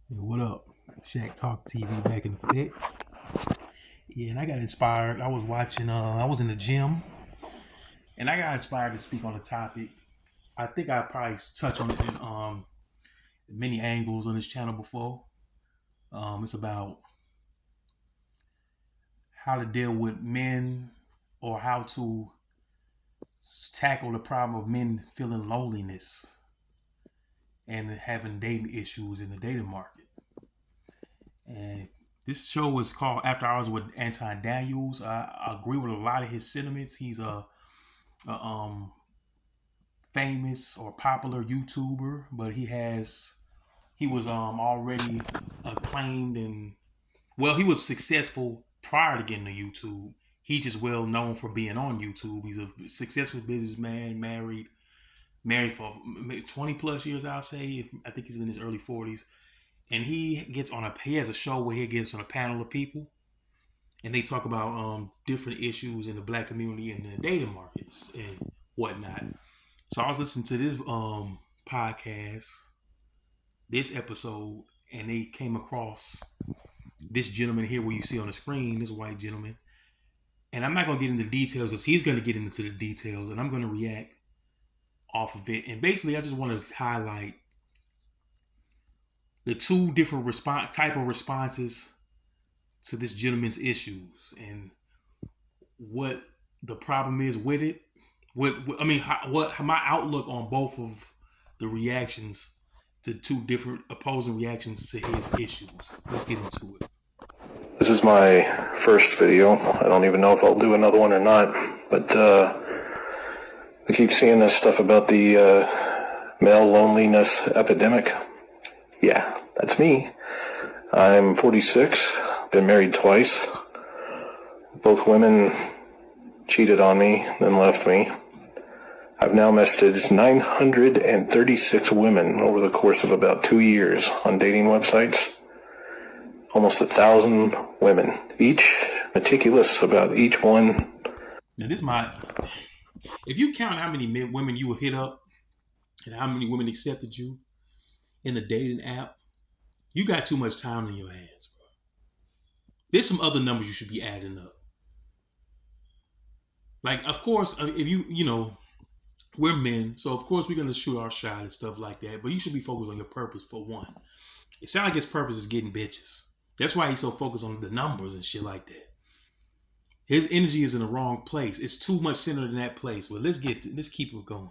Hey, what up? Shaq Talk TV back in effect. Yeah, and I got inspired. I was watching, I was in the gym, and I got inspired to speak on a topic. I think I probably touched on it in many angles on this channel before. It's about how to deal with men or how to tackle the problem of men feeling loneliness and having dating issues in the dating market. And this show is called After Hours with Anton Daniels. I agree with a lot of his sentiments. He's a famous or popular YouTuber, but he was already acclaimed and he was successful prior to getting to YouTube. He's just well known for being on YouTube. He's a successful businessman, married for 20 plus years, I'll say. I think he's in his early 40s. And he has a show where he gets on a panel of people and they talk about different issues in the black community and the dating markets and whatnot. So I was listening to this podcast, this episode, and they came across this gentleman here where you see on the screen, this white gentleman. And I'm not going to get into details because he's going to get into the details and I'm going to react off of it. And basically, I just want to highlight the two different type of responses to this gentleman's issues and what the problem is with it. What my outlook on both of the reactions to two different opposing reactions to his issues. Let's get into it. This is my first video. I don't even know if I'll do another one or not, but I keep seeing this stuff about the male loneliness epidemic. Yeah, that's me. I'm 46, been married twice. Both women cheated on me, then left me. I've now messaged 936 women over the course of about 2 years on dating websites. Almost 1,000 women, each meticulous about each one. Now if you count how many women you will hit up and how many women accepted you in the dating app, you got too much time in your hands, bro. There's some other numbers you should be adding up. Like, of course, if we're men, so of course we're going to shoot our shot and stuff like that, but you should be focused on your purpose for one. It sounds like his purpose is getting bitches. That's why he's so focused on the numbers and shit like that. His energy is in the wrong place. It's too much centered in that place. But let's keep it going.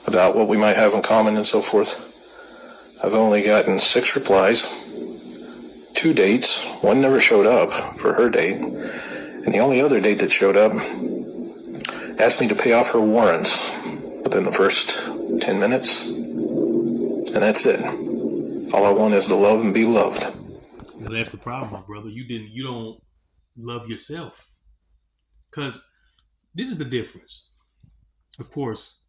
About what we might have in common and so forth. I've only gotten 6 replies, 2 dates. One never showed up for her date. And the only other date that showed up asked me to pay off her warrants within the first 10 minutes. And that's it. All I want is to love and be loved. Well, that's the problem, my brother. You don't love yourself. Because this is the difference. Of course,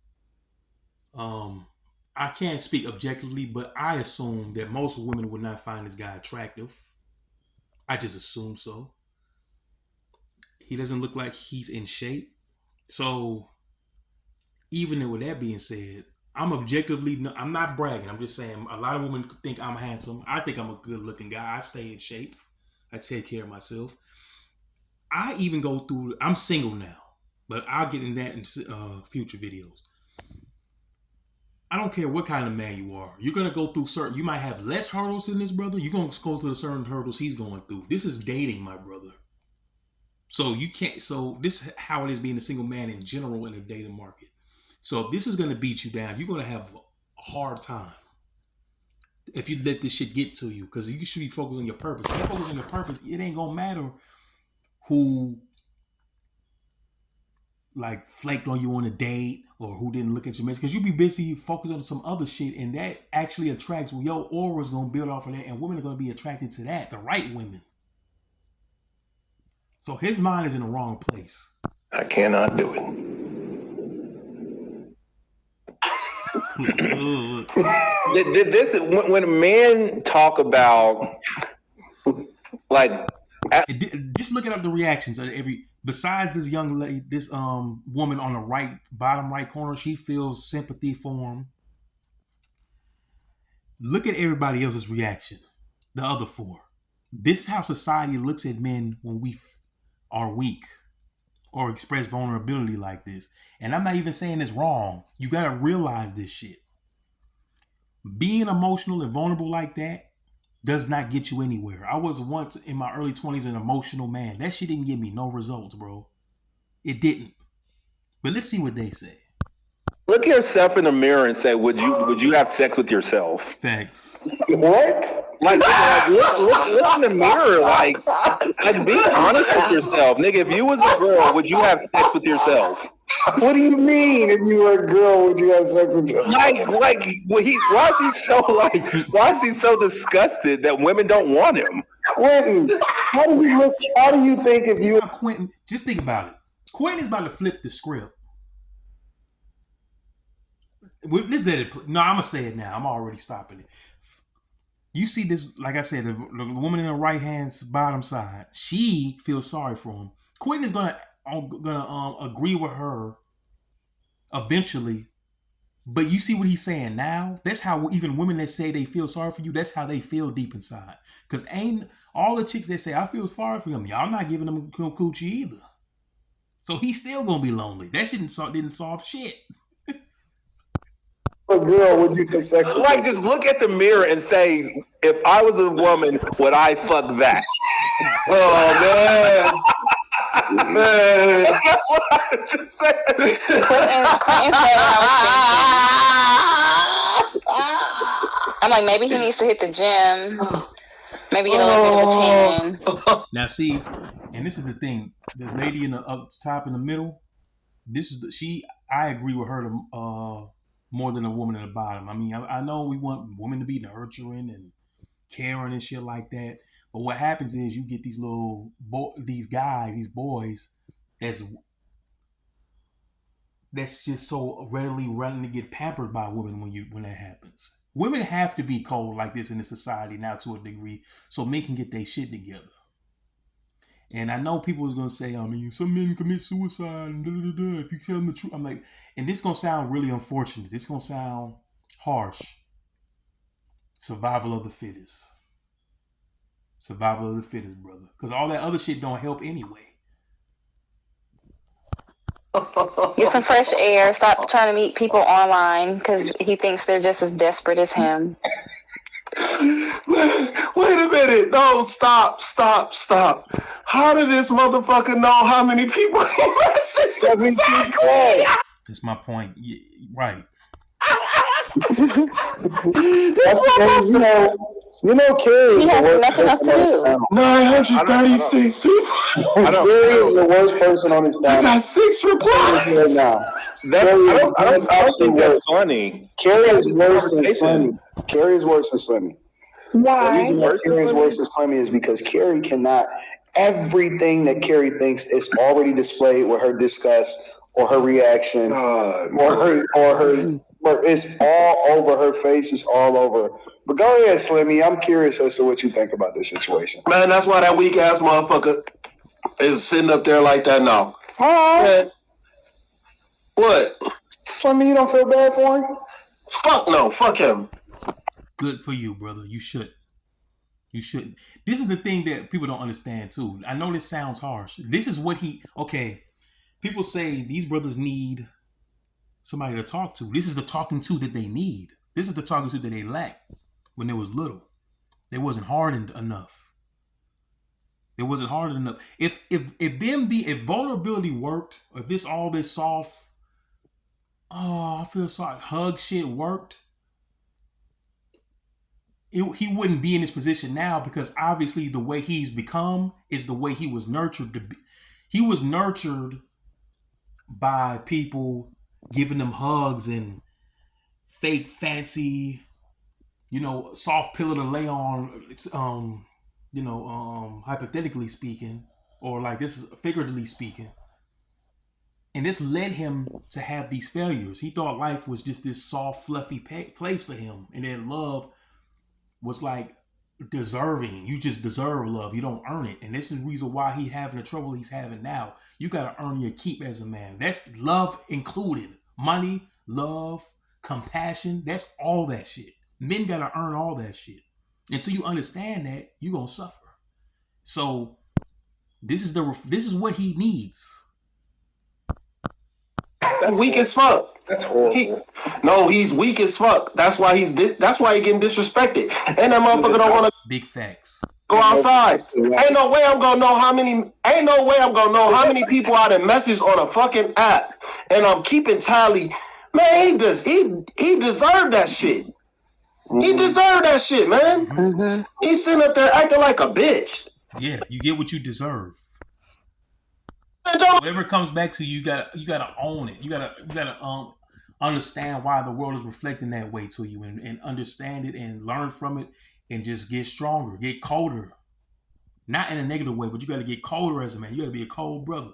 I can't speak objectively, but I assume that most women would not find this guy attractive. I just assume so. He doesn't look like he's in shape. So, even with that being said, I'm not bragging. I'm just saying a lot of women think I'm handsome. I think I'm a good looking guy. I stay in shape. I take care of myself. I'm single now, but I'll get in that in future videos. I don't care what kind of man you are. You're going to go through you might have less hurdles than this brother. You're going to go through the certain hurdles he's going through. This is dating, my brother. So this is how it is being a single man in general in the dating market. So if this is going to beat you down, you're going to have a hard time if you let this shit get to you, because you should be focused on your purpose. If you focus on your purpose, it ain't going to matter who like flaked on you on a date or who didn't look at your message, because you be busy focusing on some other shit, and that actually attracts. Your aura is going to build off of that, and women are going to be attracted to that, the right women. So his mind is in the wrong place. I cannot do it. This when men talk about like, just looking up the reactions of besides this young lady, this woman on the bottom right corner, she feels sympathy for him. Look at everybody else's reaction. The other four. This is how society looks at men when we are weak or express vulnerability like this. And I'm not even saying it's wrong. You got to realize this shit. Being emotional and vulnerable like that does not get you anywhere. I was once in my early 20s an emotional man. That shit didn't give me no results, bro. It didn't. But let's see what they say. Look at yourself in the mirror and say, would you have sex with yourself? Facts. What? Like look in the mirror, like be honest with yourself, nigga. If you was a girl, would you have sex with yourself? What do you mean? If you were a girl, would you have sex with yourself? Why is he so disgusted that women don't want him? Quentin, how do you think if you Quentin, just think about it. Quentin is about to flip the script. Let's let it. No, I'm gonna say it now. I'm already stopping it. You see this, like I said, the woman in the right hand's bottom side. She feels sorry for him. Quentin is gonna agree with her eventually. But you see what he's saying now? That's how even women that say they feel sorry for you, that's how they feel deep inside. Because ain't all the chicks that say, I feel sorry for him, y'all not giving them coochie either. So he's still going to be lonely. That shit didn't solve shit. a girl, would you have sex with? Like, just look at the mirror and say, if I was a woman, would I fuck that? Oh, man. Man. That's what I just said. Quentin said I was thinking. I'm like, maybe he needs to hit the gym. Maybe get a little bit of a tan. Now, see, and this is the thing. The lady in the up top in the middle, I agree with her more than a woman in the bottom. I mean, I know we want women to be nurturing and caring and shit like that. But what happens is you get these these boys, that's just so readily running to get pampered by women when that happens. Women have to be cold like this in this society now to a degree, so men can get their shit together. And I know people is gonna say, I mean, some men commit suicide and if you tell them the truth. I'm like, and this gonna sound really unfortunate. This gonna sound harsh. Survival of the fittest. Survival of the fittest, brother. Because all that other shit don't help anyway. Get some fresh air. Stop trying to meet people online because he thinks they're just as desperate as him. Wait a minute. No, stop. How did this motherfucker know how many people he messaged? Exactly. That's my point. Yeah, right. Carrie. He has nothing else to do. 936 people. Carrie is the worst person on his I planet. got 6 replies right now. I don't think that's funny. Carrie is worse than Slimmy. Carrie is worse than Slimmy. Why? The reason why Carrie is worse than Slimmy is because Carrie cannot. Everything that Carrie thinks is already displayed with her disgust or her reaction or it's all over her face. It's all over. But go ahead, Slimmy. I'm curious as to what you think about this situation. Man, that's why that weak ass motherfucker is sitting up there like that now. Man, what? Slimmy, you don't feel bad for him? Fuck no. Fuck him. Good for you, brother. You shouldn't. This is the thing that people don't understand too. I know this sounds harsh. This is what people say these brothers need somebody to talk to. This is the talking to that they need. This is the talking to that they lacked when they was little. They wasn't hardened enough. If vulnerability worked, if all this soft, I feel sorry, hug shit worked, he wouldn't be in this position now, because obviously the way he's become is the way he was nurtured to be. He was nurtured by people giving them hugs and fake fancy, soft pillow to lay on, hypothetically speaking, or like this is figuratively speaking. And this led him to have these failures. He thought life was just this soft, fluffy place for him. And then love was like deserving. You just deserve love. You don't earn it. And this is the reason why he's having the trouble he's having now. You got to earn your keep as a man. That's love included. Money, love, compassion. That's all that shit. Men got to earn all that shit. Until you understand that, you're gonna suffer. So this is what he needs. That's weak as fuck. That's horrible. He's weak as fuck. That's why that's why he getting disrespected. And that motherfucker don't want to Big facts. go outside. Ain't no way I'm gonna know how many people I done messaged on a fucking app, and I'm keeping tally. Man, he deserved that shit. He deserved that shit, man. He's sitting up there acting like a bitch. Yeah, you get what you deserve. Whatever comes back to you, you gotta own it. You gotta understand why the world is reflecting that way to you, and understand it and learn from it, and just get stronger, get colder. Not in a negative way, but you gotta get colder as a man. You gotta be a cold brother.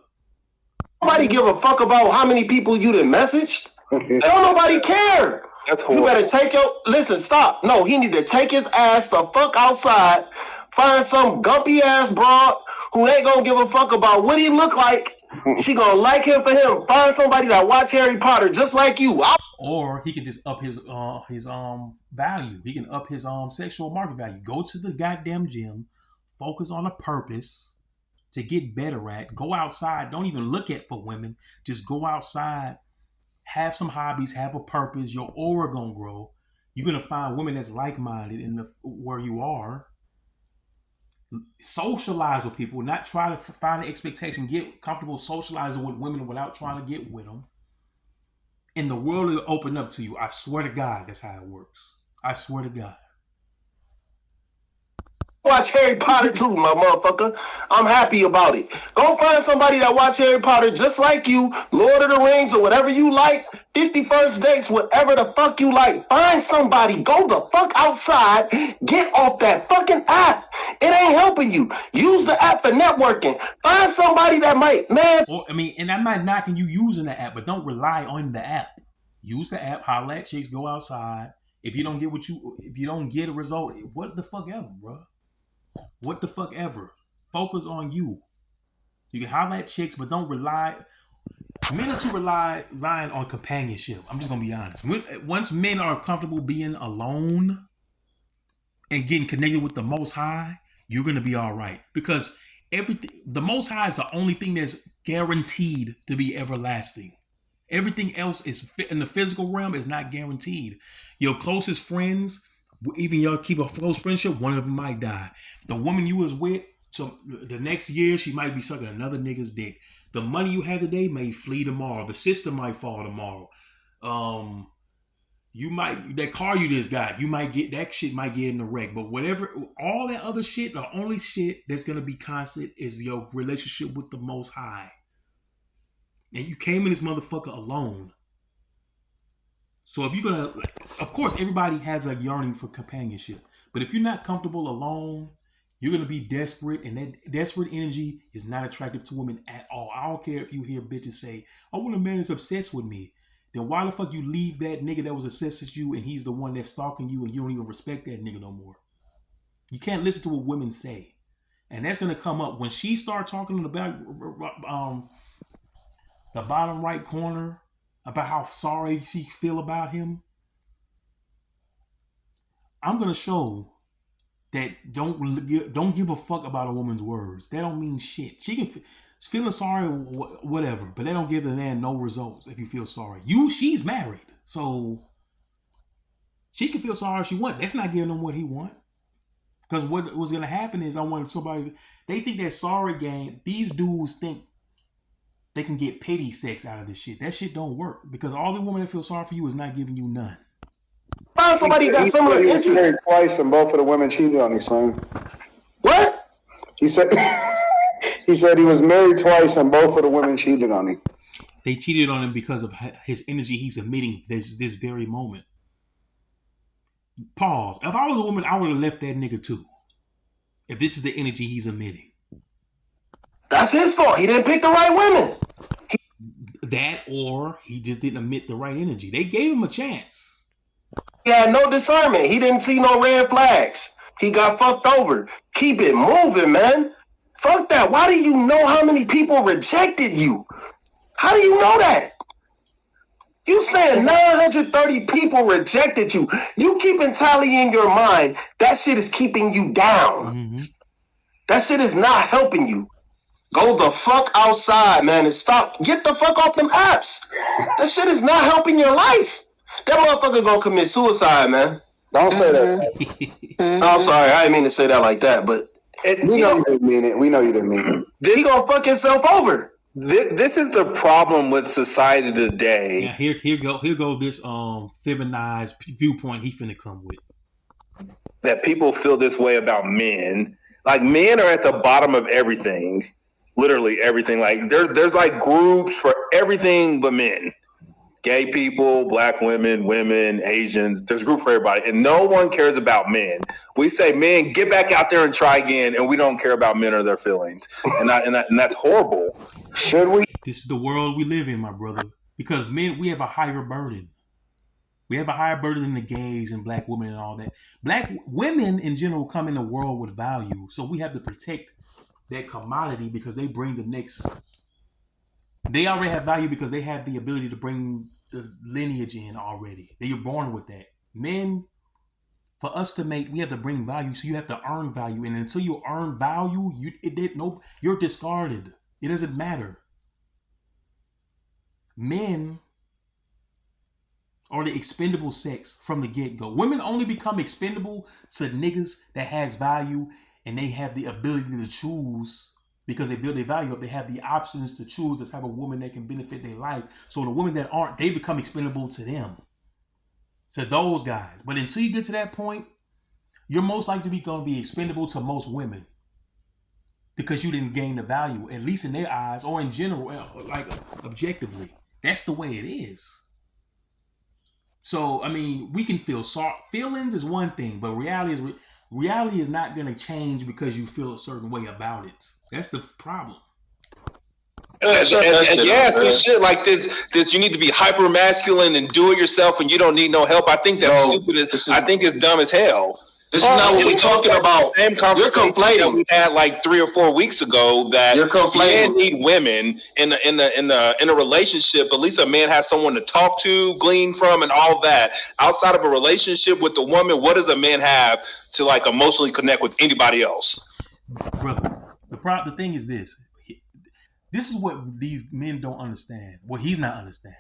Nobody give a fuck about how many people you done messaged. Don't nobody care. That's horrible. You better listen, stop. No, he need to take his ass the fuck outside, find some gumpy ass broad who ain't gonna give a fuck about what he look like. She gonna like him for him. Find somebody that watch Harry Potter just like you. Or he can just up his value. He can up his sexual market value. Go to the goddamn gym, focus on a purpose to get better at. Go outside. Don't even look at for women. Just go outside. Have some hobbies, have a purpose. Your aura gonna grow. You're gonna find women that's like-minded in where you are. Socialize with people, not try to find an expectation. Get comfortable socializing with women without trying to get with them. And the world will open up to you. I swear to God, that's how it works. I swear to God. Watch Harry Potter too, my motherfucker. I'm happy about it. Go find somebody that watch Harry Potter just like you, Lord of the Rings or whatever you like, 51st Dates, whatever the fuck you like. Find somebody, go the fuck outside, get off that fucking app. It ain't helping you. Use the app for networking. Find somebody that might, man. And I'm not knocking you using the app, but don't rely on the app. Use the app, holla at chicks, go outside. If you don't get a result, what the fuck ever, bro. What the fuck ever. Focus on you. You can holler at chicks, but don't rely. Men are too relying on companionship. I'm just gonna be honest. Once men are comfortable being alone and getting connected with the Most High, you're gonna be all right. Because the Most High is the only thing that's guaranteed to be everlasting. Everything else is in the physical realm is not guaranteed. Your closest friends, even y'all keep a close friendship, one of them might die. The woman you was with, so the next year she might be sucking another nigga's dick. The money you have today may flee tomorrow. The system might fall tomorrow. That car you just got, that shit might get in a wreck. But whatever, all that other shit, the only shit that's gonna be constant is your relationship with the Most High. And you came in this motherfucker alone. So if you're gonna, of course, everybody has a yearning for companionship. But if you're not comfortable alone, you're gonna be desperate, and that desperate energy is not attractive to women at all. I don't care if you hear bitches say, "Oh, when a man is obsessed with me," then why the fuck you leave that nigga that was obsessed with you, and he's the one that's stalking you, and you don't even respect that nigga no more? You can't listen to what women say, and that's gonna come up when she start talking about the bottom right corner about how sorry she feel about him. I'm gonna show that don't give a fuck about a woman's words. That don't mean shit. She can feeling sorry, whatever, but they don't give the man no results. If you feel sorry, she's married, so she can feel sorry if she wants. That's not giving him what he want. Because what was gonna happen is, I wanted somebody. They think that sorry game. These dudes think they can get pity sex out of this shit. That shit don't work, because all the woman that feels sorry for you is not giving you none. Find somebody got similar interests. He was married twice, and both of the women cheated on his son. What? He said he was married twice, and both of the women cheated on him. They cheated on him because of his energy he's emitting this very moment. Pause. If I was a woman, I would have left that nigga too. If this is the energy he's emitting. That's his fault. He didn't pick the right women. That, or he just didn't emit the right energy. They gave him a chance. He had no discernment. He didn't see no red flags. He got fucked over. Keep it moving, man. Fuck that. Why do you know how many people rejected you? How do you know that? You said 930 people rejected you. You keeping tally in your mind. That shit is keeping you down. Mm-hmm. That shit is not helping you. Go the fuck outside, man, and stop. Get the fuck off them apps. That shit is not helping your life. That motherfucker gonna commit suicide, man. Don't say that. I'm sorry, I didn't mean to say that like that, but We know you didn't mean it. We know you didn't mean it. he gonna fuck himself over. This is the problem with society today. Yeah, here go this feminized viewpoint he finna come with. That people feel this way about men. Like, men are at the bottom of everything. Literally everything. Like, there's like groups for everything but men. Gay people, black women, Asians. There's a group for everybody. And no one cares about men. We say, men, get back out there and try again. And we don't care about men or their feelings. And that's horrible. Should we? This is the world we live in, my brother. Because men, we have a higher burden. We have a higher burden than the gays and black women and all that. Black women in general come in the world with value. So we have to protect that commodity because they bring the next. They already have value because they have the ability to bring the lineage in already. They are born with that. Men, for us to make, we have to bring value. So you have to earn value. And until you earn value, you're discarded. It doesn't matter. Men are the expendable sex from the get-go. Women only become expendable to niggas that has value and they have the ability to choose because they build their value up. They have the options to choose the type of woman that can benefit their life. So the women that aren't, they become expendable to them, to those guys. But until you get to that point, you're most likely going to be expendable to most women because you didn't gain the value, at least in their eyes or in general, like objectively. That's the way it is. So, I mean, we can feel sorry. Feelings is one thing, but reality is not going to change because you feel a certain way about it. That's the problem. And yes, we should like this. You need to be hyper masculine and do it yourself, and you don't need no help. I think that's stupid. I think it's dumb as hell. This is not what we're talking about. Same You're complaining. we had like 3 or 4 weeks ago that You're complaining. men need women in a relationship. At least a man has someone to talk to, glean from, and all that. Outside of a relationship with the woman, what does a man have to like emotionally connect with anybody else? Brother, the thing is this. This is what these men don't understand. What he's not understanding.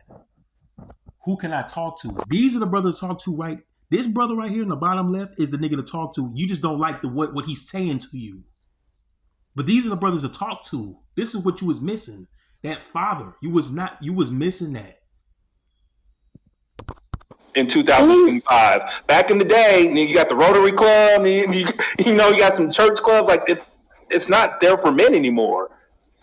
Who can I talk to? These are the brothers to talk to, right? This brother right here in the bottom left is the nigga to talk to. You just don't like what he's saying to you. But these are the brothers to talk to. This is what you was missing. That father. You was missing that. In 2005. Back in the day, you got the Rotary Club, you got some church clubs. Like it's not there for men anymore.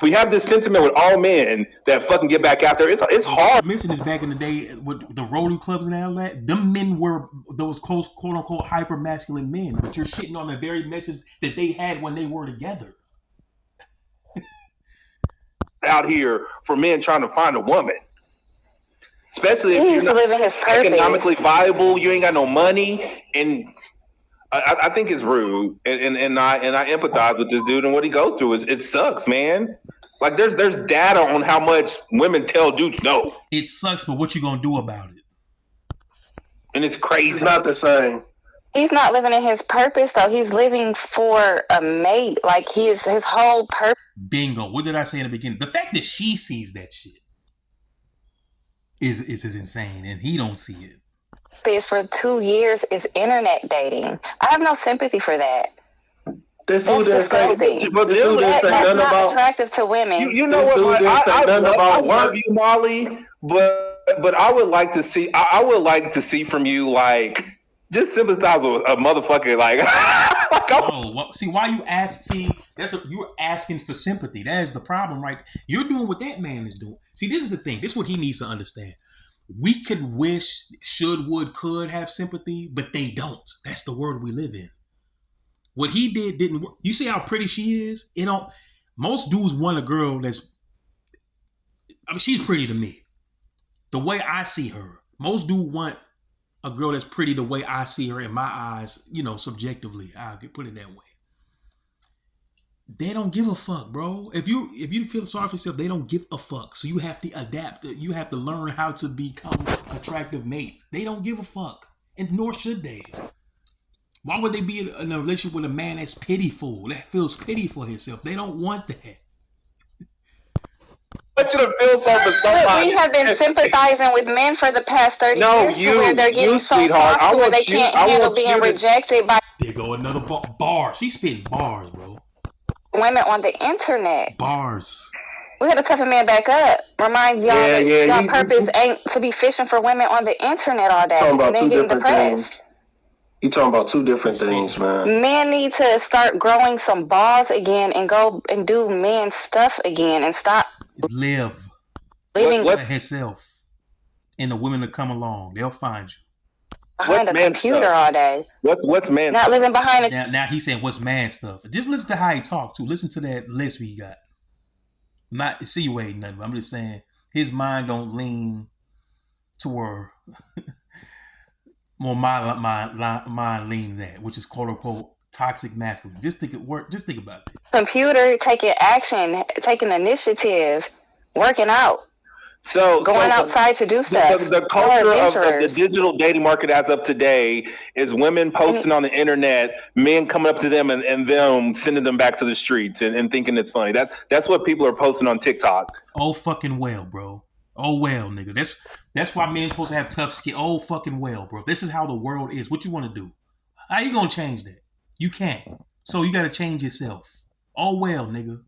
We have this sentiment with all men that fucking get back out there. It's hard. Missing this back in the day with the Rotary clubs and all that. Them men were those quote unquote hyper masculine men, but you're shitting on the very message that they had when they were together. Out here for men trying to find a woman, especially if you're not economically viable, you ain't got no money, and I think it's rude, and I empathize with this dude and what he goes through. It sucks, man. Like there's data on how much women tell dudes no. It sucks, but what you gonna do about it? And it's crazy. It's not the same. He's not living in his purpose, though. He's living for a mate. Like his whole purpose. Bingo. What did I say in the beginning? The fact that she sees that shit is insane, and he don't see it. For 2 years is internet dating. I have no sympathy for that. This dude didn't say nothing about attractive to women. You know what? I love you, Molly, but I would like to see. I would like to see from you like just sympathize with a motherfucker like. See why you ask? See, you're asking for sympathy. That is the problem, right? You're doing what that man is doing. See, this is the thing. This is what he needs to understand. We could wish, should, would, could have sympathy, but they don't. That's the world we live in. What he did didn't work. You see how pretty she is? Most dudes want a girl she's pretty to me. The way I see her. Most dudes want a girl that's pretty the way I see her in my eyes, subjectively. I'll put it that way. They don't give a fuck, bro. If you feel sorry for yourself, they don't give a fuck. So you have to adapt. You have to learn how to become attractive mates. They don't give a fuck, and nor should they. Why would they be in a relationship with a man that's pitiful, that feels pity for himself? They don't want that. I want you to feel sorry for somebody. We have been sympathizing with men for the past 30 years to where they're getting so sweetheart. soft where they can't handle being rejected by There go another bar. She's spitting bars, bro. women on the internet. Bars. We gotta toughen men back up. Remind y'all that y'all purpose ain't to be fishing for women on the internet all day and then getting depressed. You talking about two different things, man. Men need to start growing some balls again and go and do man stuff again and stop living what himself. And the women that come along, they'll find you behind a computer stuff? all day. What's man? Not stuff? living behind a now he's saying what's man stuff. Just listen to how he talk too. Listen to that list we got. Not insinuating nothing. I'm just saying his mind don't lean toward more my mind leans at, which is quote unquote toxic masculine. Just think about it. computer, taking action, taking initiative, working out. Going outside to do stuff. The culture of the digital dating market as of today is women posting on the internet, men coming up to them and them sending them back to the streets and thinking it's funny. That's what people are posting on TikTok. Oh fucking well, bro. Oh well, nigga. That's why men supposed to have tough skin. Oh fucking well, bro. This is how the world is. What you want to do? How you gonna change that? You can't. So you gotta change yourself. Oh well, nigga.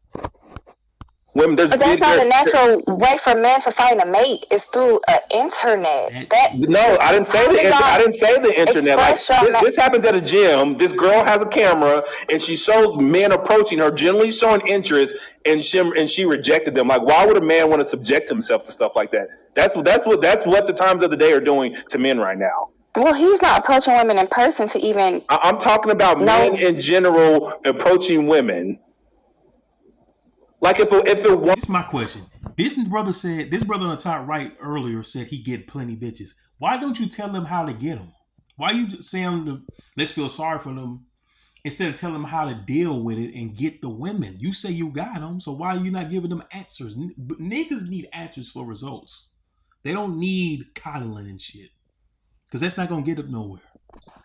But that's not a natural way for men to find a mate. It's through internet. No, I didn't say the internet. Like, this happens at a gym. This girl has a camera and she shows men approaching her, generally showing interest, and she rejected them. Like, why would a man want to subject himself to stuff like that? That's what the times of the day are doing to men right now. Well, he's not approaching women in person to even. I'm talking about men in general approaching women. Like if it was. This is my question. This brother on the top right earlier said he get plenty bitches. Why don't you tell them how to get them? Why you saying let's feel sorry for them instead of telling them how to deal with it and get the women? You say you got them, so why are you not giving them answers? Niggas need answers for results. They don't need coddling and shit because that's not gonna get them nowhere.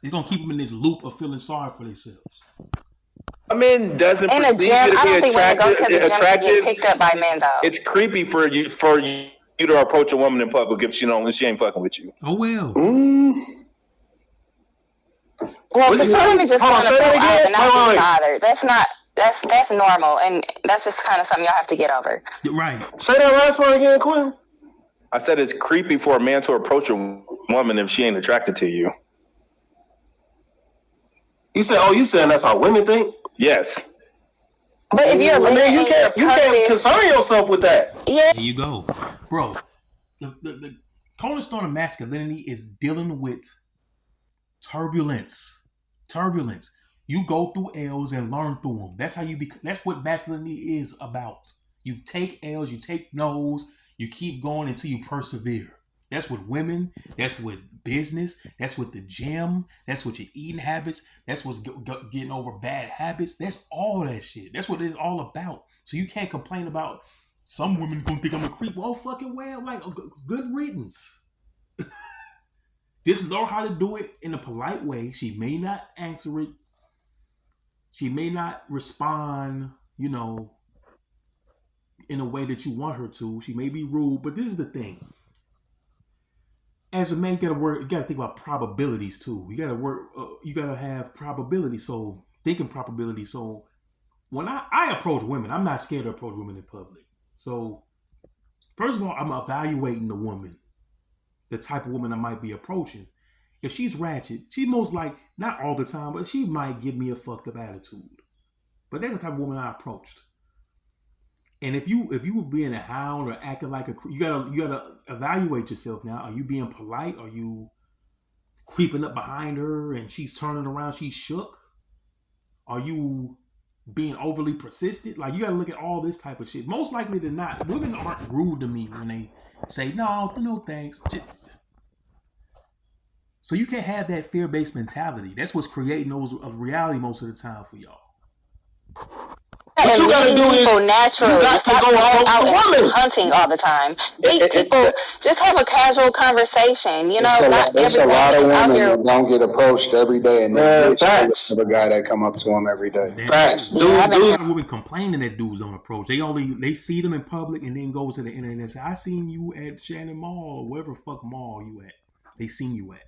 It's gonna keep them in this loop of feeling sorry for themselves. I mean, doesn't in a gym? I don't think women go to the gym to get picked up by men, though. It's creepy for you to approach a woman in public if she ain't fucking with you. Oh well. Well, because some women just want to go out and not be bothered. That's normal, and that's just kind of something y'all have to get over. Right. Say that last part again, Quinn. I said it's creepy for a man to approach a woman if she ain't attracted to you. You saying that's how women think? Yes. But if you're you can't concern yourself with that. Yeah. There you go, bro. The cornerstone of masculinity is dealing with turbulence. You go through L's and learn through them. That's how you that's what masculinity is about. You take L's, you take no's, you keep going until you persevere. That's with women. That's with business. That's with the gym. That's with your eating habits. That's what's getting over bad habits. That's all that shit. That's what it's all about. So you can't complain about some women gonna think I'm a creep. Well, fucking well, like good riddance. Just learn how to do it in a polite way. She may not answer it. She may not respond, in a way that you want her to. She may be rude, but this is the thing. As a man, you gotta think about probabilities too. You gotta have probability. So thinking probability. So when I approach women, I'm not scared to approach women in public. So first of all, I'm evaluating the woman, the type of woman I might be approaching. If she's ratchet, she most like, not all the time, but she might give me a fucked up attitude. But that's the type of woman I approached. And if you were being a hound or acting like you gotta evaluate yourself now. Are you being polite? Are you creeping up behind her and she's turning around, she's shook? Are you being overly persistent? Like, you gotta look at all this type of shit. Most likely than not, women aren't rude to me when they say no thanks. So you can't have that fear-based mentality. That's what's creating those of reality most of the time for y'all. What you gotta do is people naturally. you got to Stop go going approach out the and woman. hunting all the time. Meet people. Just have a casual conversation. You know, not There's a every lot woman of is out women here. that don't get approached every day, and they Facts. the guy that come up to them every day. Facts. True. Yeah, I've been A Dudes. lot of women complaining that dudes don't approach. They see them in public and then go to the internet and say, "I seen you at Shannon Mall or wherever fuck mall you at." They seen you at.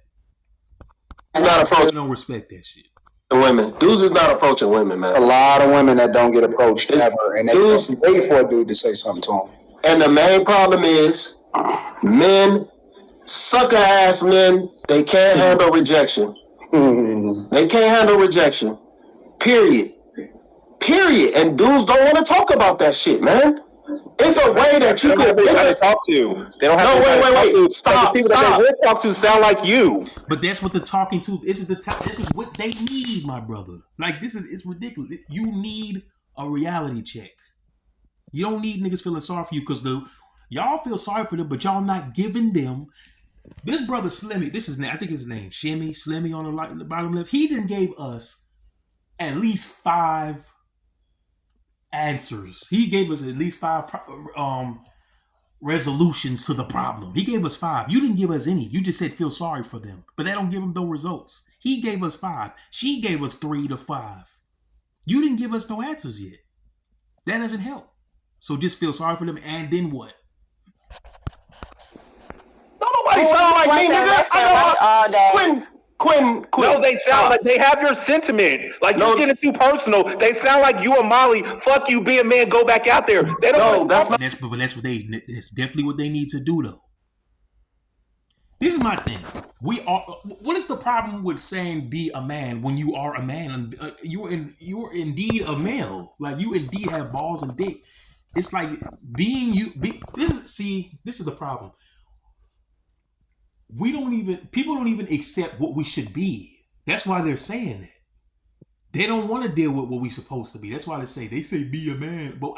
Is not They approaching don't respect that shit. women. Dudes is not approaching women, There's a man. lot of women that don't get approached It's- ever, and they dudes- wait for a dude to say something to them. And the main problem is men, sucker ass men, they can't handle rejection. They can't handle rejection. Period. And dudes don't want to talk about that shit, man. It's a way that you They don't have could. anybody to talk to. They don't have anybody to talk to. Stop. The people that they will talk to sound like you. But that's what the talking to. This is what they need, my brother. Like it's ridiculous. You need a reality check. You don't need niggas feeling sorry for you because y'all feel sorry for them, but y'all not giving them. This brother Slimmy, I think his name Slimmy on the bottom left. He didn't gave us at least 5 answers. He gave us at least 5 resolutions to the problem. He gave us 5. You didn't give us any. You just said feel sorry for them, but that don't give them no results. He gave us 5. She gave us 3 to 5. You didn't give us no answers yet. That doesn't help. So just feel sorry for them, and then what? Nobody sound like me, nigga. I got all day. Quinn. No, they sound like they have your sentiment. Like you're getting too personal. They sound like you and Molly. Fuck you, be a man. Go back out there. They don't. that's not. That's definitely what they need to do, though. This is my thing. What is the problem with saying be a man when you are a man? You're indeed a male. Like you indeed have balls and dick. It's like being you. This is the problem. People don't even accept what we should be. That's why they're saying that. They don't want to deal with what we're supposed to be. That's why they say be a man. But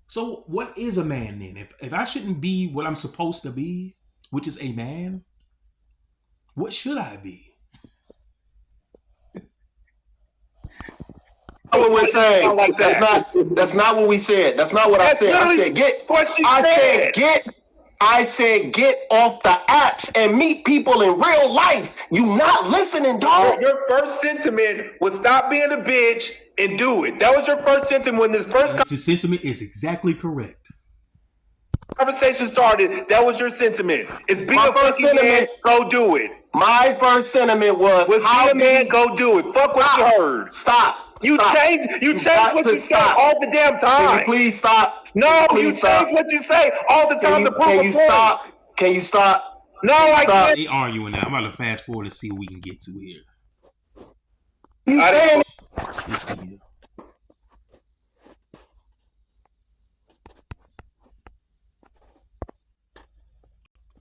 so what is a man then? If I shouldn't be what I'm supposed to be, which is a man, what should I be? What we're saying. Like that's not what we said. That's not what I said. I said get off the apps and meet people in real life. You not listening, dog. Your first sentiment was stop being a bitch and do it. That was your first sentiment when this first sentiment is exactly correct. Conversation started. That was your sentiment. It's be a fucking man. Go do it. My first sentiment was be a man. Go do it. Fuck what you heard. Stop. You change what you say all the damn time. Can you please stop? No, you change what you say all the time to prove a point. Stop? Can you stop? No, I can't. They arguing now. I'm about to fast forward to see what we can get to here. You saying Let's see here.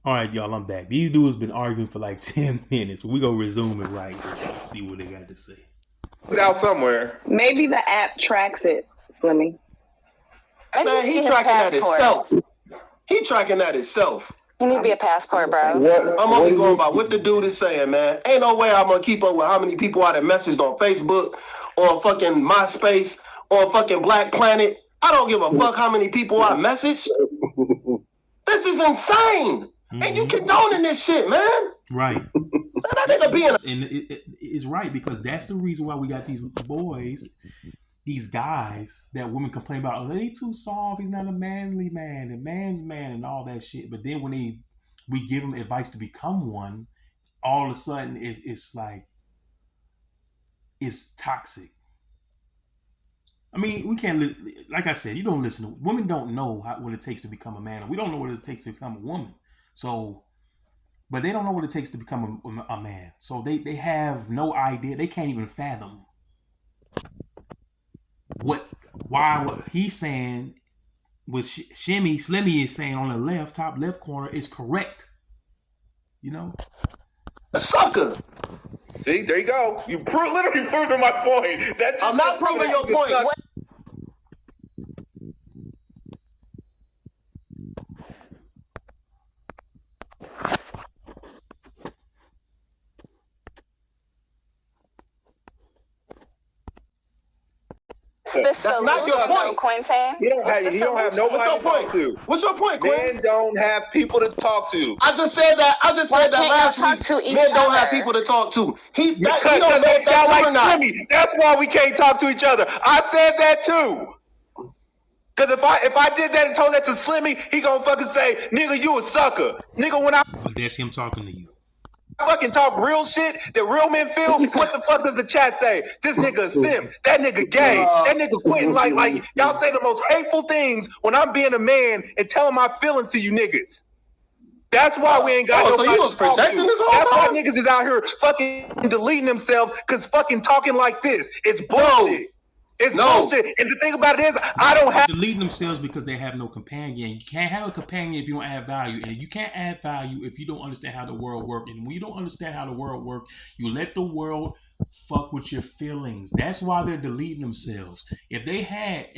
All right, y'all, I'm back. These dudes been arguing for like 10 minutes. We're going to resume it right here. Let's see what they got to say. It's out somewhere. Maybe the app tracks it, Slimmy. Man, he tracking that himself. He tracking that himself. You need to be a passport, bro. I'm only going by what the dude is saying, man. Ain't no way I'm going to keep up with how many people I done messaged on Facebook or fucking MySpace or fucking Black Planet. I don't give a fuck how many people I message. This is insane. Mm-hmm. And you condoning this shit, man. Right. That nigga being and it's right, because that's the reason why we got these boys, these guys that women complain about. Oh, they too soft. He's not a manly man, a man's man, and all that shit. But then when we give them advice to become one, all of a sudden it's like it's toxic. I mean, we can't. Like I said, you don't listen to women. Don't know what it takes to become a man. We don't know what it takes to become a woman. So, but they don't know what it takes to become a man. So they have no idea. They can't even fathom what he's saying. What Slimmy is saying on the top left corner is correct. You know, sucker. See, there you go. You literally proving my point. I'm not proving your point. That's the That's not your solution, though, point. Quentin. He don't have What's nobody your to talk point? to. What's your point, Quinn? Men don't have people to talk to. I just said that. Why can't last y'all week. talk to each Men don't have other? people to talk to. He Because don't know they if that's sound true like or not. Slimmy. That's why we can't talk to each other. I said that too. Because if I did that and told that to Slimmy, he gonna fucking say, nigga, you a sucker. Nigga, when I But that's him talking to you. fucking talk real shit that real men feel, what the fuck does the chat say? This nigga a simp. That nigga gay. That nigga quitting. Like y'all say the most hateful things when I'm being a man and telling my feelings to you niggas. That's why we ain't got nobody so you was to talk protecting to. this whole That's why time? niggas is out here fucking deleting themselves because fucking talking like this. It's bullshit. It's bullshit. And the thing about it is, I don't have Deleting themselves because they have no companion. You can't have a companion if you don't add value, and you can't add value if you don't understand how the world works. And when you don't understand how the world works, you let the world fuck with your feelings. That's why they're deleting themselves. If they had,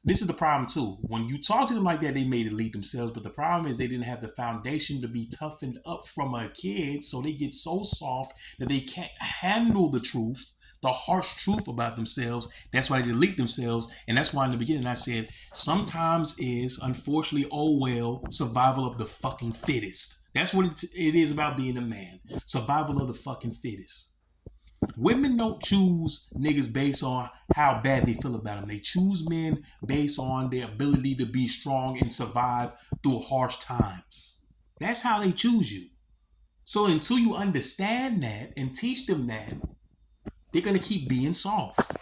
this is the problem too. When you talk to them like that, they may delete themselves, but the problem is they didn't have the foundation to be toughened up from a kid, so they get so soft that they can't handle the truth. The harsh truth about themselves. That's why they delete themselves. And that's why in the beginning I said, sometimes is, unfortunately, oh well, survival of the fucking fittest. That's what it is about being a man. Survival of the fucking fittest. Women don't choose niggas based on how bad they feel about them. They choose men based on their ability to be strong and survive through harsh times. That's how they choose you. So until you understand that and teach them that, they're going to keep being soft.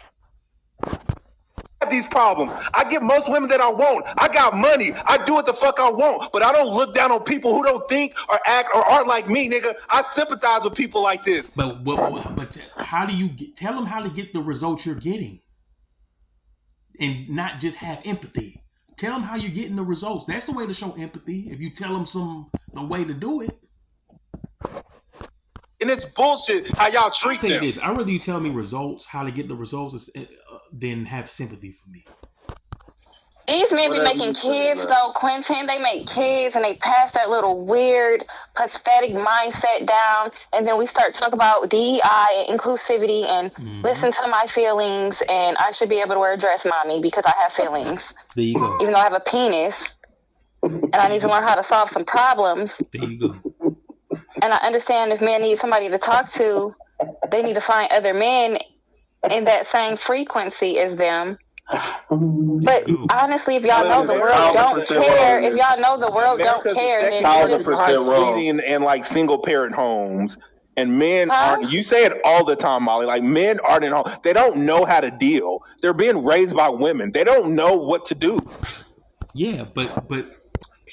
these problems. I get most women that I want. I got money. I do what the fuck I want. But I don't look down on people who don't think or act or aren't like me, nigga. I sympathize with people like this. But how do you tell them how to get the results you're getting? And not just have empathy. Tell them how you're getting the results. That's the way to show empathy. If you tell them the way to do it. And it's bullshit how y'all treat them. This. I'd rather you tell me results, how to get the results, than have sympathy for me. These men be making kids, though, Quentin. They make kids and they pass that little weird, pathetic mindset down. And then we start talking about DEI and inclusivity and listen to my feelings. And I should be able to wear a dress, mommy, because I have feelings. There you go. Even though I have a penis. And I need to learn how to solve some problems. There you go. And I understand if men need somebody to talk to, they need to find other men in that same frequency as them. But honestly, if y'all know the world don't care, then breastfeeding and like single parent homes, and men aren't. You say it all the time, Molly. Like men aren't in home. They don't know how to deal. They're being raised by women. They don't know what to do. Yeah, but.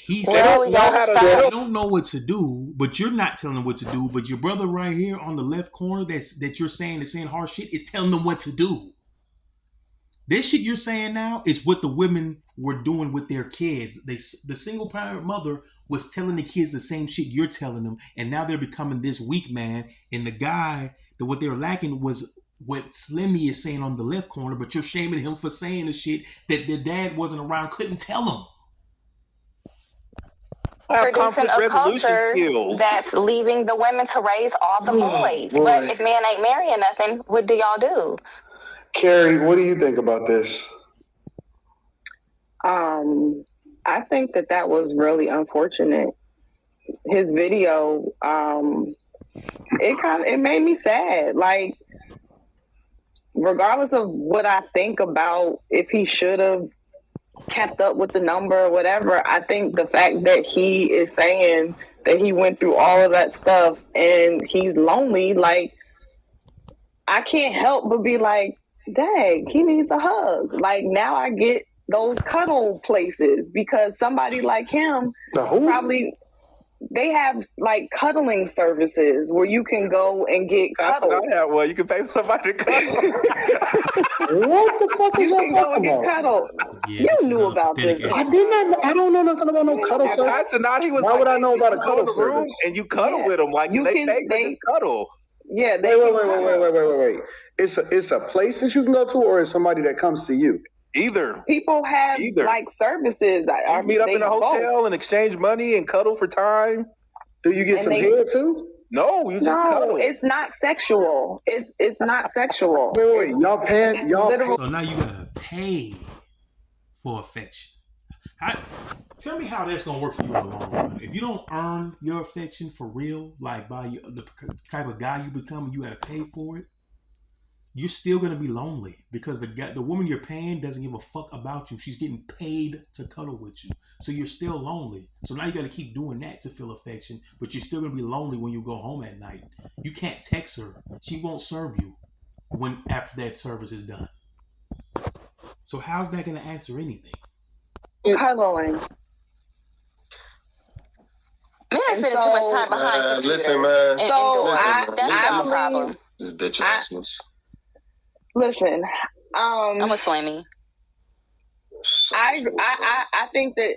They don't know what to do, but you're not telling them what to do. But your brother right here on the left corner that you're saying is saying harsh shit is telling them what to do. This shit you're saying now is what the women were doing with their kids. The single parent mother was telling the kids the same shit you're telling them, and now they're becoming this weak man. And the guy that what they were lacking was what Slimmy is saying on the left corner, but you're shaming him for saying the shit that their dad wasn't around, couldn't tell him. Producing a culture that's leaving the women to raise all the boys. But if men ain't marrying nothing, what do y'all do? Carrie, what do you think about this? I think that was really unfortunate. His video, it made me sad. Like, regardless of what I think about if he should have kept up with the number or whatever, I think the fact that he is saying that he went through all of that stuff and he's lonely, like, I can't help but be like, dang, he needs a hug. Like, now I get those cuddle places because somebody like him probably, they have like cuddling services where you can go and get cuddled. Well, you can pay somebody to cuddle. What the fuck is y'all talking about? Cuddled. You knew about this. I don't know nothing about no cuddle service. Why would I know about a cuddle service? And you cuddle with them like they pay for this cuddle. Yeah. Wait. It's a place that you can go to, or is somebody that comes to you? Either. People have like services. You meet up in a hotel and exchange money and cuddle for time. Do you get some head too? No, you just cuddle. it's not sexual. It's not sexual. Wait, y'all paying? So now you gotta pay for affection. Tell me how that's gonna work for you in the long run. If you don't earn your affection for real, like by the type of guy you become, and you gotta pay for it, you're still gonna be lonely because the woman you're paying doesn't give a fuck about you. She's getting paid to cuddle with you, so you're still lonely. So now you gotta keep doing that to feel affection, but you're still gonna be lonely when you go home at night. You can't text her; she won't serve you when after that service is done. So how's that gonna answer anything? Cuddling. Men are spending too much time behind computers. Listen, man. That's our problem. This bitch assness. Listen, I'm a Slammy. I think that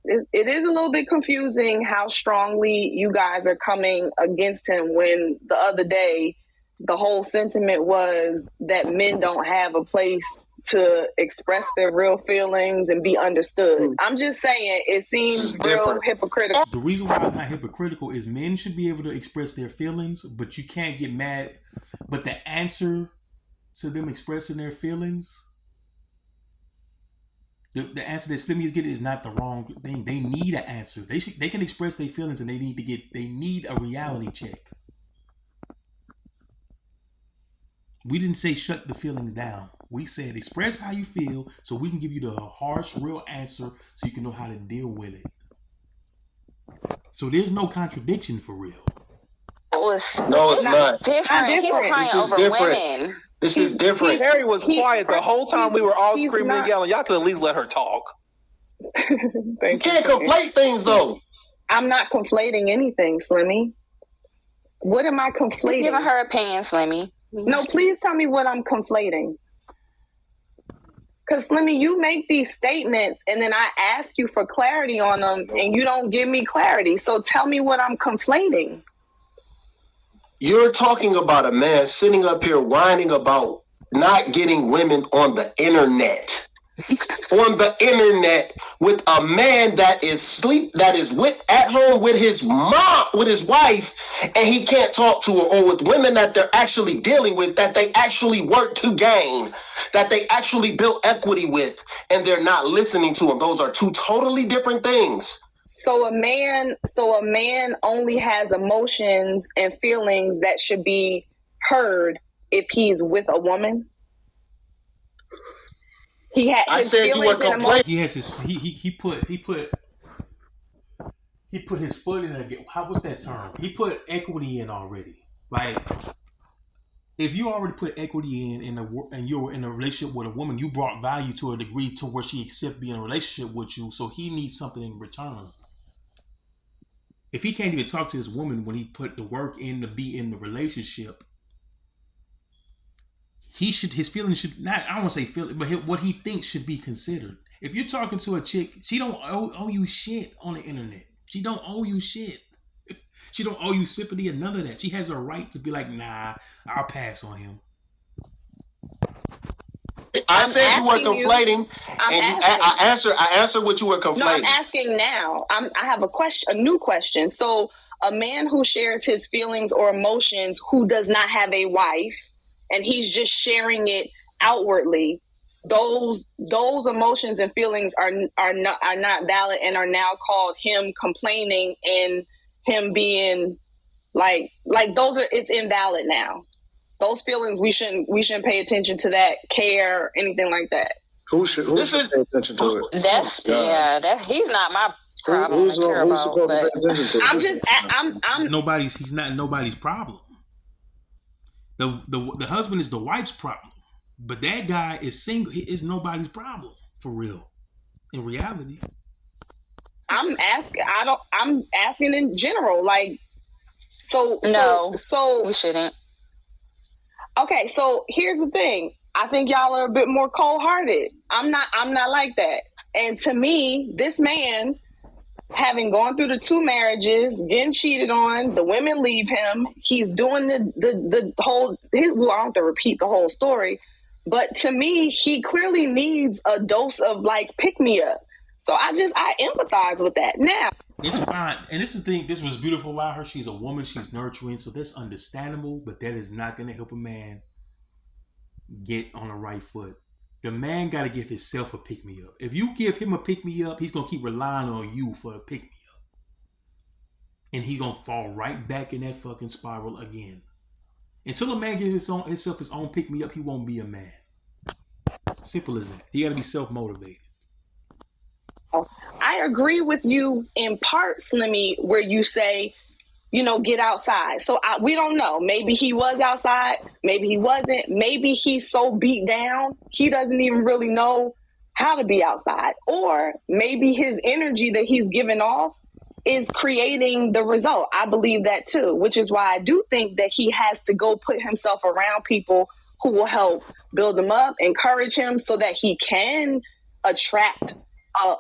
it is a little bit confusing how strongly you guys are coming against him when the other day the whole sentiment was that men don't have a place to express their real feelings and be understood. I'm just saying it seems real hypocritical. The reason why it's not hypocritical is men should be able to express their feelings, but you can't get mad. But the answer to them expressing their feelings, the answer that Slimmy is getting is not the wrong thing. They need an answer. They can express their feelings, and they need a reality check. We didn't say shut the feelings down. We said express how you feel so we can give you the harsh, real answer so you can know how to deal with it. So there's no contradiction for real. No, it's not. Different. He's crying over women. This is different. Harry was quiet the whole time we were all screaming and yelling. Y'all could at least let her talk. You can't conflate things, though. I'm not conflating anything, Slimmy. What am I conflating? He's giving her opinion, Slimmy. No, please tell me what I'm conflating. Because, Slimmy, you make these statements and then I ask you for clarity on them and you don't give me clarity. So tell me what I'm conflating. You're talking about a man sitting up here whining about not getting women on the internet. On the internet with a man that is at home with his mom, with his wife, and he can't talk to her, or with women that they're actually dealing with, that they actually work to gain, that they actually build equity with, and they're not listening to him. Those are two totally different things. So a man only has emotions and feelings that should be heard if he's with a woman. He had his feelings and emotions. He has his he put his foot in what's that term? He put equity in already. Like if you already put equity and you're in a relationship with a woman, you brought value to a degree to where she accepts being in a relationship with you. So he needs something in return. If he can't even talk to his woman when he put the work in to be in the relationship, his feelings should not, I don't want to say feeling, but what he thinks should be considered. If you're talking to a chick, she don't owe you shit on the internet. She don't owe you shit. She don't owe you sympathy or none of that. She has a right to be like, nah, I'll pass on him. I said you were conflating, and I answered what you were conflating. No, I'm asking now. I have a new question. So a man who shares his feelings or emotions who does not have a wife, and he's just sharing it outwardly, those emotions and feelings are not valid and are now called him complaining and him being like it's invalid now. Those feelings we shouldn't pay attention to that, care, anything like that. Who should pay attention to it? He's not my problem. Who's supposed to pay attention to it? He's not nobody's problem. The husband is the wife's problem, but that guy is single. He is nobody's problem for real. In reality, I'm asking in general, like, so we shouldn't. Okay, so here's the thing. I think y'all are a bit more cold-hearted. I'm not like that. And to me, this man, having gone through the 2 marriages, getting cheated on, the women leave him, he's doing the whole, I don't have to repeat the whole story, but to me, he clearly needs a dose of like pick-me-up. So I empathize with that. Now it's fine, and this is the thing. This was beautiful about her. She's a woman. She's nurturing, so that's understandable. But that is not going to help a man get on the right foot. The man got to give himself a pick me up. If you give him a pick me up, he's gonna keep relying on you for a pick me up, and he's gonna fall right back in that fucking spiral again. Until a man gives himself his own pick me up, he won't be a man. Simple as that. He got to be self motivated. I agree with you in part, Slimmy, where you say, get outside. So we don't know. Maybe he was outside. Maybe he wasn't. Maybe he's so beat down, he doesn't even really know how to be outside. Or maybe his energy that he's giving off is creating the result. I believe that too, which is why I do think that he has to go put himself around people who will help build him up, encourage him so that he can attract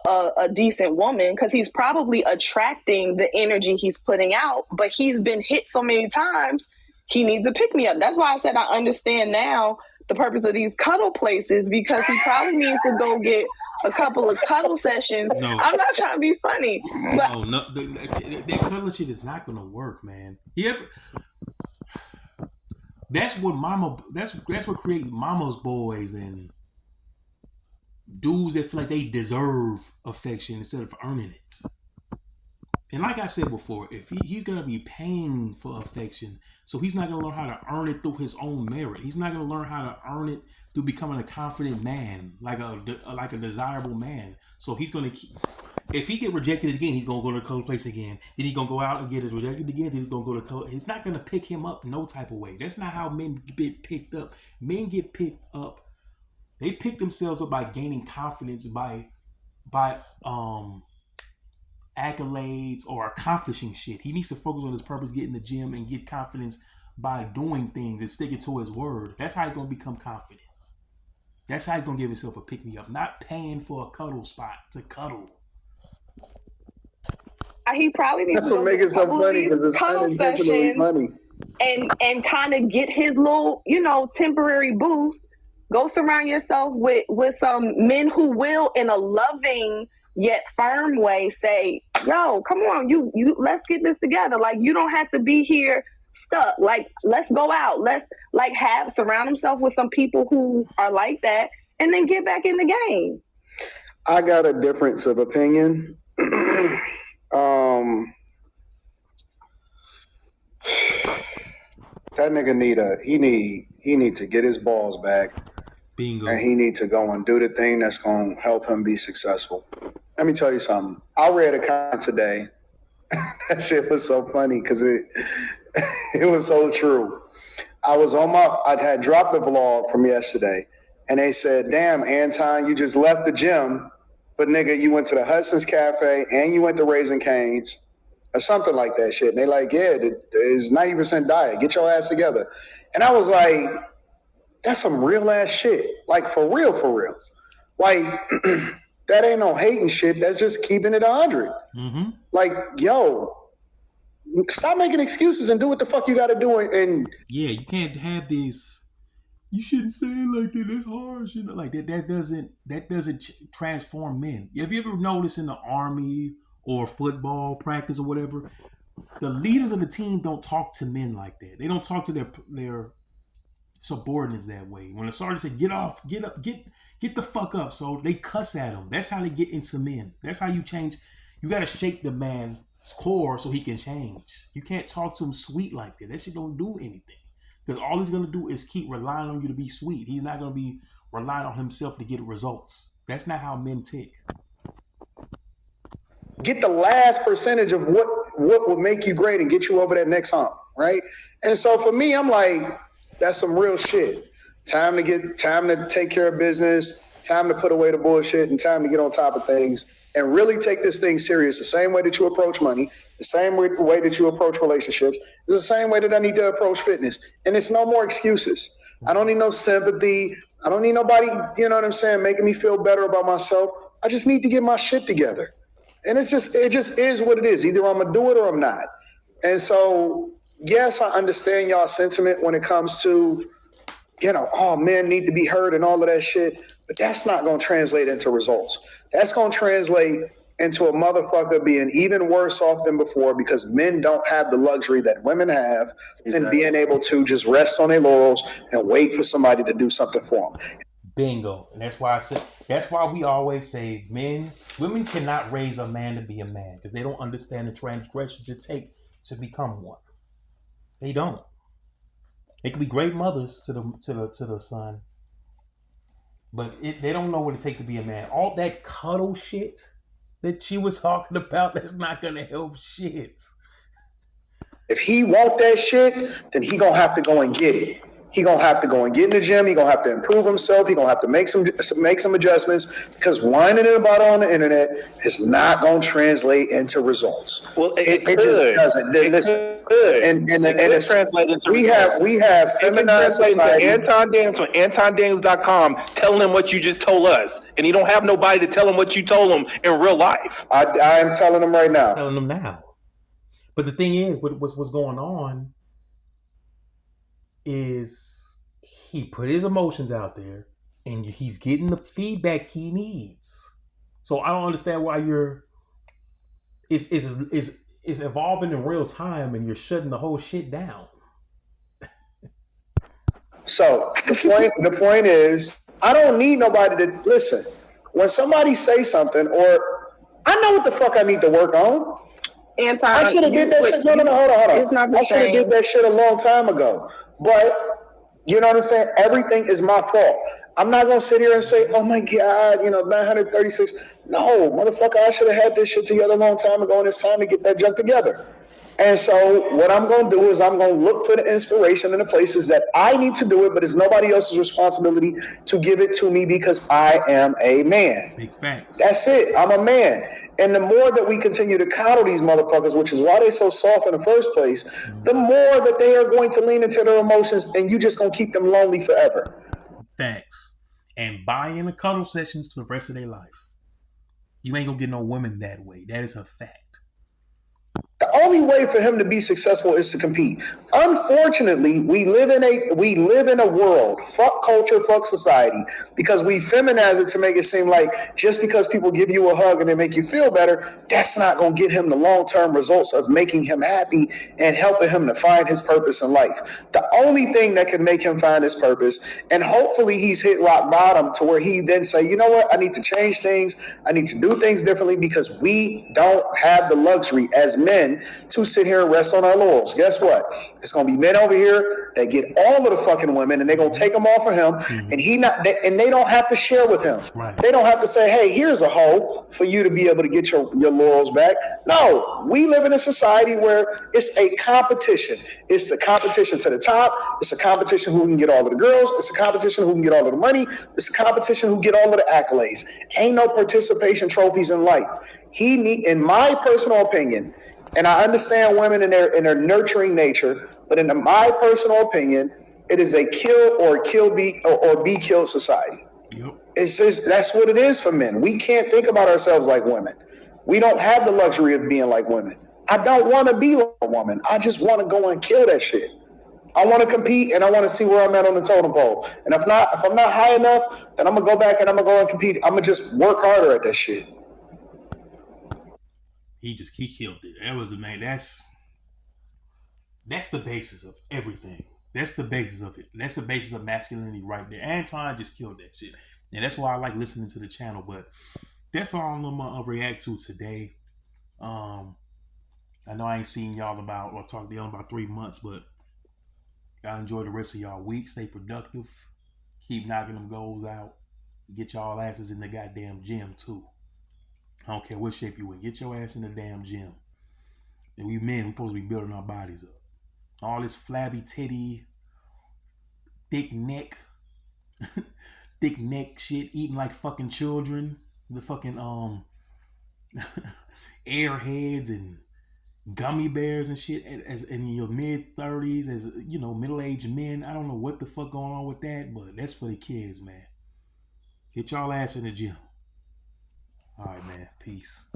a decent woman, because he's probably attracting the energy he's putting out, but he's been hit so many times, he needs a pick-me-up. That's why I said I understand now the purpose of these cuddle places, because he probably needs to go get a couple of cuddle sessions. No. I'm not trying to be funny. But no, that cuddling shit is not going to work, man. That's what creates mama's boys and dudes that feel like they deserve affection instead of earning it. And like I said before, if he's going to be paying for affection, so he's not going to learn how to earn it through his own merit. He's not going to learn how to earn it through becoming a confident man, like a desirable man. So he's going to if he get rejected again, he's going to go to the color place again. Then he's going to go out and get rejected again. Then he's going to go to color. It's not going to pick him up no type of way. That's not how men get picked up. Men get picked up. They pick themselves up by gaining confidence by accolades or accomplishing shit. He needs to focus on his purpose, get in the gym, and get confidence by doing things and sticking to his word. That's how he's going to become confident. That's how he's going to give himself a pick-me-up, not paying for a cuddle spot to cuddle. He probably needs That's to what makes it so funny, because it's unintentionally funny. And kind of get his little, temporary boost. Go surround yourself with some men who will, in a loving yet firm way, say, yo, come on, you let's get this together. Like, you don't have to be here stuck. Like, let's go out. Let's surround himself with some people who are like that, and then get back in the game. I got a difference of opinion. That nigga need to get his balls back. Bingo. And he need to go and do the thing that's going to help him be successful. Let me tell you something. I read a comment today. That shit was so funny because it was so true. I had dropped the vlog from yesterday, and they said, damn, Anton, you just left the gym, but nigga, you went to the Hudson's Cafe and you went to Raising Cane's or something like that shit. And they like, yeah, it's 90% diet. Get your ass together. And I was like, that's some real ass shit. Like, for real, for real. Like, that ain't no hating shit. That's just keeping it 100. Mm-hmm. Like, yo, stop making excuses and do what the fuck you got to do. And yeah, you can't have these. You shouldn't say it like that. That's harsh. Like that doesn't transform men. Have you ever noticed in the army or football practice or whatever, the leaders of the team don't talk to men like that. They don't talk to their subordinates that way. When the sergeant said, get off, get up, get the fuck up, so they cuss at them. That's how they get into men. That's how you change. You got to shake the man's core so he can change. You can't talk to him sweet like that. That shit don't do anything, because all he's going to do is keep relying on you to be sweet. He's not going to be relying on himself to get results. That's not how men tick. Get the last percentage of what will make you great and get you over that next hump, right? And so for me, I'm like, that's some real shit. Time to take care of business, time to put away the bullshit, and time to get on top of things and really take this thing serious. The same way that you approach money, the same way that you approach relationships, is the same way that I need to approach fitness. And it's no more excuses. I don't need no sympathy. I don't need nobody, you know what I'm saying, making me feel better about myself. I just need to get my shit together. And it just is what it is. Either I'm going to do it or I'm not. And so, yes, I understand y'all's sentiment when it comes to, oh, men need to be heard and all of that shit. But that's not going to translate into results. That's going to translate into a motherfucker being even worse off than before because men don't have the luxury that women have and being able to just rest on their laurels and wait for somebody to do something for them. Bingo. And that's why I said, that's why we always say women cannot raise a man to be a man because they don't understand the transgressions it takes to become one. They don't. They could be great mothers to the son, but they don't know what it takes to be a man. All that cuddle shit that she was talking about, that's not gonna help shit. If he want that shit, then he gonna have to go and get it. He gonna have to go and get in the gym. He gonna have to improve himself. He gonna have to make some adjustments because whining about it on the internet is not gonna translate into results. Well, it just doesn't. Listen, and translate into we have feminized society. Anton Daniels on AntonDaniels.com telling him what you just told us, and you don't have nobody to tell him what you told him in real life. I am telling him right now. Telling him now. But the thing is, what's going on is he put his emotions out there and he's getting the feedback he needs. So I don't understand why it's evolving in real time and you're shutting the whole shit down. So the point is, I don't need nobody to listen. When somebody say something, or I know what the fuck I need to work on. Anton, I should have did that shit. No, hold on. It's not the I should have did that shit a long time ago. But you know what I'm saying? Everything is my fault. I'm not gonna sit here and say, "Oh my God, 936." No, motherfucker, I should have had this shit together a long time ago, and it's time to get that junk together. And so what I'm going to do is I'm going to look for the inspiration in the places that I need to do it, but it's nobody else's responsibility to give it to me because I am a man. Big facts. That's it. I'm a man. And the more that we continue to coddle these motherfuckers, which is why they're so soft in the first place, the more that they are going to lean into their emotions, and you just going to keep them lonely forever. Facts. And buy in the cuddle sessions for the rest of their life. You ain't going to get no women that way. That is a fact. The only way for him to be successful is to compete. Unfortunately, we live in a world, fuck culture, fuck society, because we feminize it to make it seem like just because people give you a hug and they make you feel better, that's not going to get him the long-term results of making him happy and helping him to find his purpose in life. The only thing that can make him find his purpose, and hopefully he's hit rock bottom to where he then say, you know what, I need to change things, I need to do things differently because we don't have the luxury as men to sit here and rest on our laurels. Guess what? It's going to be men over here that get all of the fucking women and they're going to take them off of him and they don't have to share with him. Right. They don't have to say, hey, here's a hoe for you to be able to get your laurels back. No, we live in a society where it's a competition. It's the competition to the top. It's a competition who can get all of the girls. It's a competition who can get all of the money. It's a competition who get all of the accolades. Ain't no participation trophies in life. In my personal opinion, and I understand women in their nurturing nature, but in my personal opinion, it is a kill or be killed society. Yep. It's just that's what it is for men. We can't think about ourselves like women. We don't have the luxury of being like women. I don't want to be like a woman. I just want to go and kill that shit. I want to compete and I want to see where I'm at on the totem pole. And if I'm not high enough, then I'm gonna go back and I'm gonna go and compete. I'm gonna just work harder at that shit. He killed it. That was the man. That's the basis of everything. That's the basis of it. That's the basis of masculinity right there. Anton just killed that shit. And that's why I like listening to the channel. But that's all I'm gonna react to today. I know I ain't seen y'all talked to y'all about 3 months, but I enjoy the rest of y'all week. Stay productive. Keep knocking them goals out. Get y'all asses in the goddamn gym too. I don't care what shape you in. Get your ass in the damn gym. And we men, we supposed to be building our bodies up. All this flabby titty, thick neck shit, eating like fucking children. The fucking airheads and gummy bears and shit as in your mid-30s, as middle-aged men. I don't know what the fuck going on with that, but that's for the kids, man. Get y'all ass in the gym. All right, man. Peace.